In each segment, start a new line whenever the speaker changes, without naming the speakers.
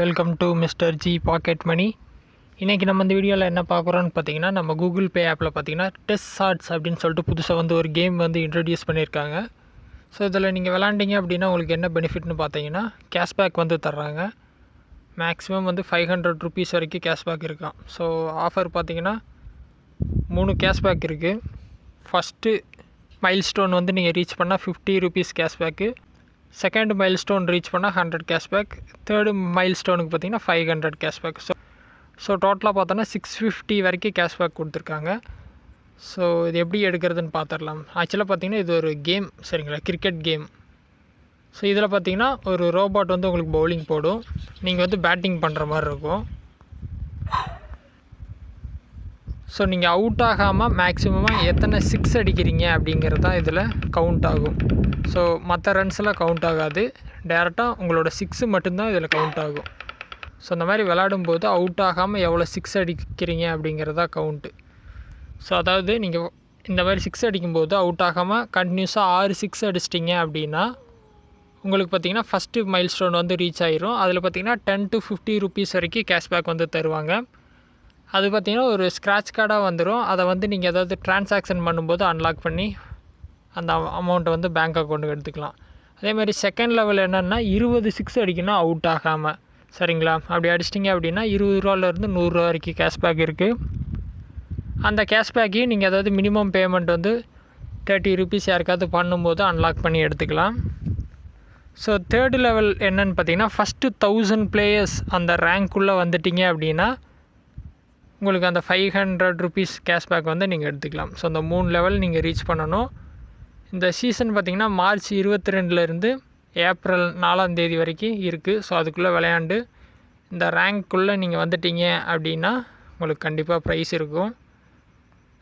Welcome to mister G pocket money. இன்றைக்கி நம்ம இந்த வீடியோவில் என்ன பார்க்குறோன்னு பார்த்தீங்கன்னா, நம்ம கூகுள் பே ஆப்பில் பார்த்தீங்கன்னா டெஸ்ட் ஷார்ட்ஸ் அப்படின்னு சொல்லிட்டு புதுசாக வந்து ஒரு கேம் வந்து இன்ட்ரடியூஸ் பண்ணியிருக்காங்க. ஸோ இதில் நீங்கள் விளாண்டிங்க அப்படின்னா உங்களுக்கு என்ன பெனிஃபிட்னு பார்த்தீங்கன்னா, கேஷ்பேக் வந்து தர்றாங்க. மேக்ஸிமம் வந்து 500 ருபீஸ் வரைக்கும் கேஷ்பேக் இருக்கான். ஸோ ஆஃபர் பார்த்தீங்கன்னா 3 கேஷ்பேக் இருக்குது. ஃபஸ்ட்டு மைல் ஸ்டோன் வந்து நீங்கள் ரீச் பண்ணால் 50 rupees cashback, second mile stone reach பண்ணால் 100 கேஷ்பேக், தேர்டு மைல் ஸ்டோனுக்கு பார்த்தீங்கன்னா 500 கேஷ்பேக். ஸோ டோட்டலாக பார்த்தோன்னா 650 வரைக்கும் கேஷ்பேக் கொடுத்துருக்காங்க. ஸோ இது எப்படி எடுக்கிறதுன்னு பார்த்துடலாம். ஆக்சுவலாக பார்த்தீங்கன்னா இது ஒரு கேம், சரிங்களா, கிரிக்கெட் கேம். ஸோ இதில் பார்த்தீங்கன்னா ஒரு ரோபோட் வந்து உங்களுக்கு பவுலிங் போடும், நீங்கள் வந்து பேட்டிங் பண்ணுற மாதிரி இருக்கும். ஸோ நீங்கள் அவுட் ஆகாமல் மேக்ஸிமமாக எத்தனை 6 அடிக்கிறீங்க அப்படிங்கிறது தான் இதில் கவுண்ட் ஆகும். ஸோ மற்ற ரன்ஸ்லாம் கவுண்ட் ஆகாது, டேரெக்டாக உங்களோட 6 மட்டும்தான் இதில் கவுண்ட் ஆகும். ஸோ இந்த மாதிரி விளாடும்போது அவுட் ஆகாமல் எவ்வளோ 6 அடிக்கிறீங்க அப்படிங்கிறதா கவுண்ட்டு. ஸோ அதாவது நீங்கள் இந்த மாதிரி 6 அடிக்கும்போது அவுட் ஆகாமல் கண்டினியூஸாக 6 6 அடிச்சிட்டிங்க அப்படின்னா உங்களுக்கு பார்த்திங்கன்னா ஃபஸ்ட்டு மைல் ஸ்டோன் வந்து ரீச் ஆகிரும். அதில் பார்த்திங்கன்னா 10 to 50 ருபீஸ் வரைக்கும் கேஷ்பேக் வந்து தருவாங்க. அது பார்த்திங்கன்னா ஒரு ஸ்க்ராட்ச் கார்டாக வந்துடும். அதை வந்து நீங்கள் ஏதாவது ட்ரான்சாக்ஷன் பண்ணும்போது அன்லாக் பண்ணி அந்த அமௌண்ட்டை வந்து பேங்க் அக்கௌண்ட்டுக்கு எடுத்துக்கலாம். அதேமாதிரி செகண்ட் லெவல் என்னென்னா 20 6 அடிக்கணும் அவுட் ஆகாமல், சரிங்களா. அப்படி அடிச்சிட்டிங்க அப்படின்னா 20 ரூபாலேருந்து 100 ரூபா வரைக்கும் கேஷ்பேக் இருக்குது. அந்த கேஷ்பேக்கையும் நீங்கள் அதாவது மினிமம் பேமெண்ட் வந்து 30 ருபீஸ் யாருக்காவது பண்ணும்போது அன்லாக் பண்ணி எடுத்துக்கலாம். ஸோ தேர்டு லெவல் என்னென்னு பார்த்தீங்கன்னா, ஃபஸ்ட்டு 1000 பிளேயர்ஸ் அந்த ரேங்க்குள்ளே வந்துட்டிங்க அப்படின்னா உங்களுக்கு அந்த 500 ருபீஸ் கேஷ்பேக் வந்து நீங்கள் எடுத்துக்கலாம். ஸோ அந்த 3 லெவல் நீங்கள் ரீச் பண்ணணும். இந்த சீசன் பார்த்திங்கன்னா மார்ச் 22லேருந்து ஏப்ரல் 4 வரைக்கும் இருக்குது. ஸோ அதுக்குள்ளே விளையாண்டு இந்த ரேங்க்குள்ளே நீங்கள் வந்துட்டீங்க அப்படின்னா உங்களுக்கு கண்டிப்பாக ப்ரைஸ் இருக்கும்.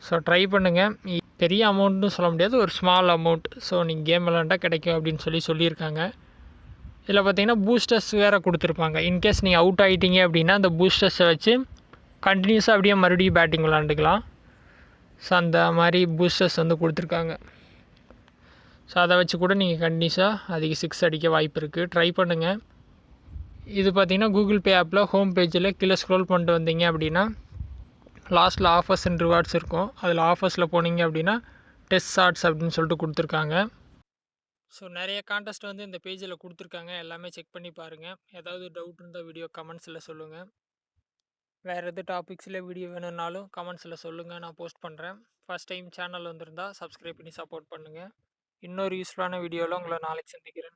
ஸோ ட்ரை பண்ணுங்கள். பெரிய அமௌண்ட்னு சொல்ல முடியாது, ஒரு ஸ்மால் அமௌண்ட். ஸோ நீங்கள் கேம் விளாண்டா கிடைக்கும் அப்படின்னு சொல்லியிருக்காங்க. இதில் பார்த்திங்கன்னா பூஸ்டர்ஸ் வேறு கொடுத்துருப்பாங்க. இன்கேஸ் நீங்கள் அவுட் ஆகிட்டீங்க அப்படின்னா அந்த பூஸ்டர்ஸை வச்சு கண்டினியூஸாக அப்படியே மறுபடியும் பேட்டிங் விளாண்டுக்கலாம். ஸோ அந்த மாதிரி பூஸ்டர்ஸ் வந்து கொடுத்துருக்காங்க. ஸோ அதை வச்சு கூட நீங்கள் கண்டினியூஸாக அதிக 6 அடிக்க வாய்ப்பு இருக்குது. ட்ரை பண்ணுங்கள். இது பார்த்திங்கன்னா கூகுள் பே ஆப்பில் ஹோம் பேஜில் கீழே ஸ்க்ரோல் பண்ணிட்டு வந்தீங்க அப்படின்னா லாஸ்ட்டில் ஆஃபர்ஸ் அண்ட் ரிவார்ட்ஸ் இருக்கும். அதில் ஆஃபர்ஸில் போனீங்க அப்படின்னா டெஸ்ட் ஷார்ட்ஸ் அப்படின்னு சொல்லிட்டு கொடுத்துருக்காங்க. ஸோ நிறைய கான்டெஸ்ட் வந்து இந்த பேஜில் கொடுத்துருக்காங்க, எல்லாமே செக் பண்ணி பாருங்கள். ஏதாவது டவுட் இருந்தால் வீடியோ கமெண்ட்ஸில் சொல்லுங்கள். வேறு எது டாபிக்ஸில் வீடியோ வேணும்னாலும் கமெண்ட்ஸில் சொல்லுங்கள், நான் போஸ்ட் பண்ணுறேன். ஃபஸ்ட் டைம் சேனல் வந்திருந்தால் சப்ஸ்கிரைப் பண்ணி சப்போர்ட் பண்ணுங்கள். இன்னொரு யூஸ்ஃபுல்லான வீடியோவில் உங்களை நாளைக்கு சந்திக்கிறேன்.